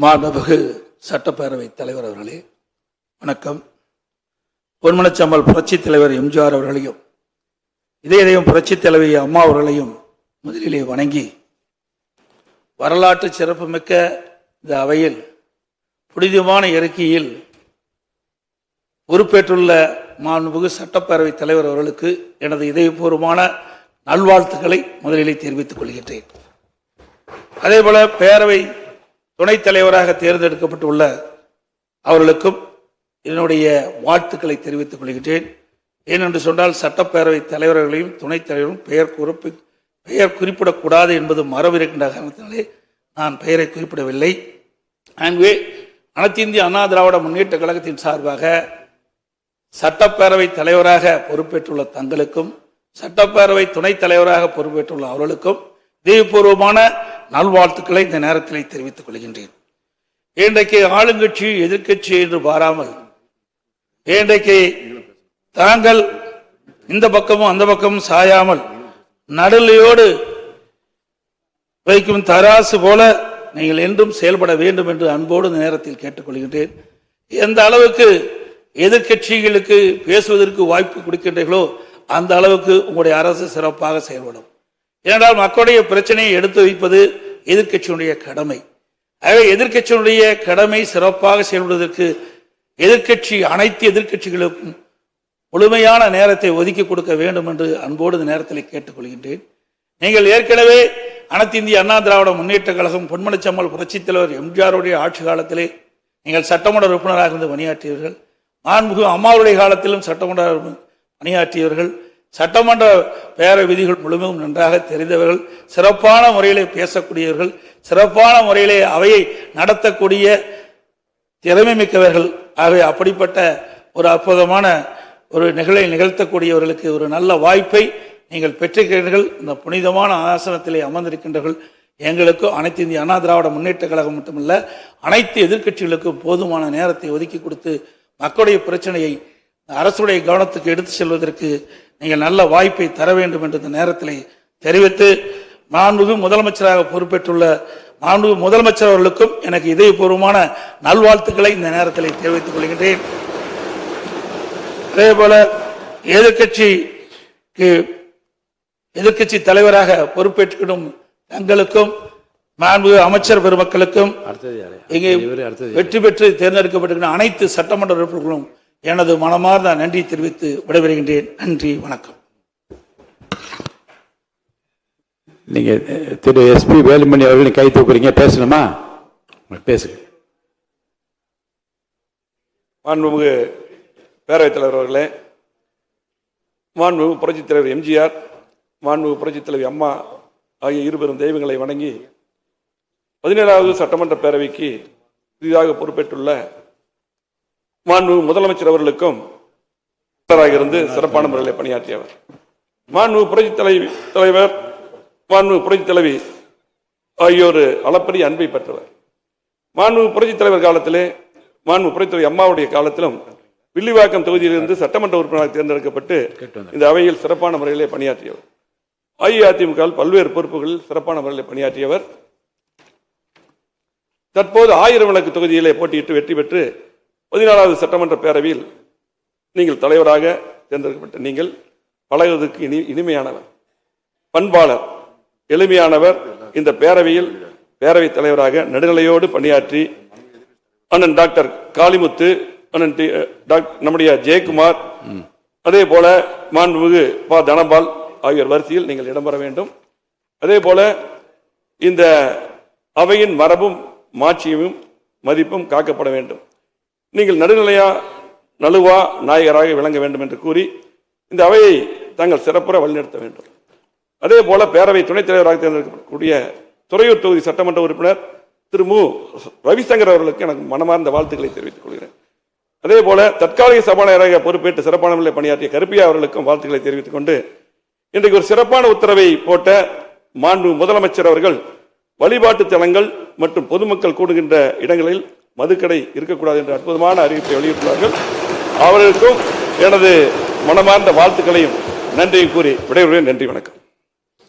மாண்புமிகு சட்டப்பேரவை தலைவர் அவர்களே வணக்கம். பொன்மனச்சம்பல் புரட்சித் தலைவர் எம்ஜிஆர் அவர்களையும் இதயம் புரட்சித் தலைவி அம்மா அவர்களையும் முதலிலே வணங்கி, வரலாற்று சிறப்புமிக்க இந்த அவையில் புனிதமான இறக்கியில் பொறுப்பேற்றுள்ள மாண்புமிகு சட்டப்பேரவை தலைவர் அவர்களுக்கு எனது இதயபூர்வமான நல்வாழ்த்துக்களை முதலிலே தெரிவித்துக் கொள்கின்றேன். அதேபோல பேரவை துணைத் தலைவராக தேர்ந்தெடுக்கப்பட்டுள்ள அவர்களுக்கும் என்னுடைய வாழ்த்துக்களை தெரிவித்துக் கொள்கின்றேன். ஏனென்று சொன்னால் சட்டப்பேரவை தலைவர்களையும் துணைத் தலைவரும் பெயர் குறிப்பிடக்கூடாது என்பது மரபு இருக்கின்ற காரணத்தினாலே நான் பெயரை குறிப்பிடவில்லை. ஆகவே அனைத்து இந்திய அண்ணா திராவிட முன்னேற்ற கழகத்தின் சார்பாக சட்டப்பேரவை தலைவராக பொறுப்பேற்றுள்ள தங்களுக்கும் சட்டப்பேரவை துணைத் தலைவராக பொறுப்பேற்றுள்ள அவர்களுக்கும் இதயபூர்வமான நல்வாழ்த்துக்களை இந்த நேரத்தில் தெரிவித்துக் கொள்கின்றேன். இன்றைக்கு ஆளுங்கட்சி எதிர்கட்சி என்று பாராமல் இன்றைக்கு தாங்கள் இந்த பக்கமும் அந்த பக்கமும் சாயாமல் நடுநிலையோடு வைக்கும் தராசு போல நீங்கள் என்றும் செயல்பட வேண்டும் என்று அன்போடு இந்த நேரத்தில் கேட்டுக்கொள்கின்றேன். எந்த அளவுக்கு எதிர்கட்சிகளுக்கு பேசுவதற்கு வாய்ப்பு கொடுக்கின்றீர்களோ அந்த அளவுக்கு உங்களுடைய அரசு சிறப்பாக செயல்படும். ஏனென்றால் மக்களுடைய பிரச்சனையை எடுத்து வைப்பது எதிர்கட்சியினுடைய கடமை. ஆகவே எதிர்கட்சியினுடைய கடமை சிறப்பாக செயல்படுவதற்கு அனைத்து எதிர்கட்சிகளுக்கும் முழுமையான நேரத்தை ஒதுக்கி கொடுக்க வேண்டும் என்று அன்போடு இந்த நேரத்தில் கேட்டுக்கொள்கின்றேன். நீங்கள் ஏற்கனவே அனைத்து இந்திய அண்ணா திராவிட முன்னேற்ற கழகம் பொன்மனச்சம்பல் புரட்சித் தலைவர் எம்ஜிஆருடைய ஆட்சி காலத்திலே நீங்கள் சட்டமன்ற உறுப்பினராக இருந்து பணியாற்றியவர்கள். மாண்புமிகு அம்மாவுடைய காலத்திலும் சட்டமன்ற பணியாற்றியவர்கள். சட்டமன்ற பேர விதிகள் முழுமையும் நன்றாக தெரிந்தவர்கள், சிறப்பான முறையிலே பேசக்கூடியவர்கள், சிறப்பான முறையிலே அவையை நடத்தக்கூடிய திறமை மிக்கவர்கள். ஆகவே அப்படிப்பட்ட ஒரு அற்புதமான ஒரு நிகழ்த்தக்கூடியவர்களுக்கு ஒரு நல்ல வாய்ப்பை நீங்கள் பெற்றிருக்கிறீர்கள். இந்த புனிதமான ஆசனத்திலே அமர்ந்திருக்கின்றவர்கள் எங்களுக்கும் அனைத்து இந்திய அண்ணா திராவிட முன்னேற்ற கழகம் மட்டுமல்ல அனைத்து எதிர்கட்சிகளுக்கும் போதுமான நேரத்தை ஒதுக்கி கொடுத்து மக்களுடைய பிரச்சனையை அரசுடைய கவனத்துக்கு எடுத்து செல்வதற்கு நீங்கள் நல்ல வாய்ப்பை தர வேண்டும் என்ற இந்த நேரத்தில் தெரிவித்து, மாண்புமிகு முதலமைச்சராக பொறுப்பேற்றுள்ள மாண்புமிகு முதலமைச்சர் அவர்களுக்கும் எனக்கு இதயபூர்வமான நல்வாழ்த்துக்களை இந்த நேரத்தில் தெரிவித்துக் கொள்கின்றேன். அதேபோல எதிர்கட்சி தலைவராக பொறுப்பேற்றுக்கிடும் தங்களுக்கும் மாண்புமிகு அமைச்சர் பெருமக்களுக்கும் இங்கே வெற்றி பெற்று தேர்ந்தெடுக்கப்பட்டிருக்கிற அனைத்து சட்டமன்ற உறுப்பினர்களும் எனது மனமார்ந்த நன்றி தெரிவித்து விடைபெறுகின்றேன். நன்றி, வணக்கம். நீங்க திரு SP வேலுமணி அவர்களை கை தூக்குறீங்க, பேசணுமா? பேசுங்க. மாண்புமிகு பேரவைத் தலைவர் அவர்களே, மாண்புமிகு புரட்சித் தலைவர் எம்ஜிஆர், மாண்புமிகு புரட்சித் தலைவி அம்மா ஆகிய இருபெரும் தெய்வங்களை வணங்கி 17வது சட்டமன்ற பேரவைக்கு புதிதாக பொறுப்பேற்றுள்ள மாண்புமிகு முதலமைச்சர் அவர்களுக்கும் இருந்து சிறப்பான முறையில் பணியாற்றியவர். மாண்புமிகு புரட்சித் தலைவர், மாண்புமிகு புரட்சித் தலைவி ஆகியோர் அளப்பரிய அன்பை பெற்றவர். மாண்புமிகு புரட்சித் தலைவர் காலத்திலே மாண்புமிகு புரட்சித் தலைவி அம்மாவுடைய காலத்திலும் வில்லிவாக்கம் தொகுதியிலிருந்து சட்டமன்ற உறுப்பினராக தேர்ந்தெடுக்கப்பட்டு இந்த அவையில் சிறப்பான முறையிலே பணியாற்றியவர். அஇஅதிமுக பல்வேறு பொறுப்புகளில் சிறப்பான முறையில் பணியாற்றியவர். தற்போது 1000 விளக்கு தொகுதியிலே போட்டியிட்டு வெற்றி பெற்று 14வது சட்டமன்ற பேரவையில் நீங்கள் தலைவராக தேர்ந்தெடுக்கப்பட்ட நீங்கள் பழகுவதற்கு இனிமையானவர், பண்பாளர், எளிமையானவர். இந்த பேரவையில் பேரவைத் தலைவராக நடுநிலையோடு பணியாற்றி அண்ணன் டாக்டர் காளிமுத்து, அண்ணன் நம்முடைய ஜெயக்குமார், அதே போல மாண்புமிகு தனபால் ஆகியோர் வரிசையில் நீங்கள் இடம்பெற வேண்டும். அதே போல இந்த அவையின் மரபும் மாட்சியும் மதிப்பும் காக்கப்பட வேண்டும். நீங்கள் நலுவா நாயகராக விளங்க வேண்டும் என்று கூறி இந்த அவையை தாங்கள் சிறப்புற வழிநடத்த வேண்டும். அதே போல பேரவை துணைத் தலைவராக தேர்ந்தெடுக்கக்கூடிய துறையூர் தொகுதி சட்டமன்ற உறுப்பினர் திரு மு ரவிசங்கர் அவர்களுக்கு எனக்கு மனமார்ந்த வாழ்த்துக்களை தெரிவித்துக் கொள்கிறேன். அதே போல தற்காலிக சபாநாயகராக பொறுப்பேற்று சிறப்பான முறையில் பணியாற்றிய கருப்பியா அவர்களுக்கும் வாழ்த்துக்களை தெரிவித்துக் கொண்டு, இன்றைக்கு ஒரு சிறப்பான உத்தரவை போட்ட மாண்பு முதலமைச்சர் அவர்கள் வழிபாட்டு தலங்கள் மற்றும் பொதுமக்கள் கூடுகின்ற இடங்களில் மதுக்கடை இருக்கக்கூடாது என்ற அற்புதமான அறிவிப்பை வெளியிட்டுள்ளார்கள். அவர்களுக்கும் எனது மனமார்ந்த வாழ்த்துக்களையும் நன்றியும் கூறி விடைபெறுகிறேன். நன்றி, வணக்கம்.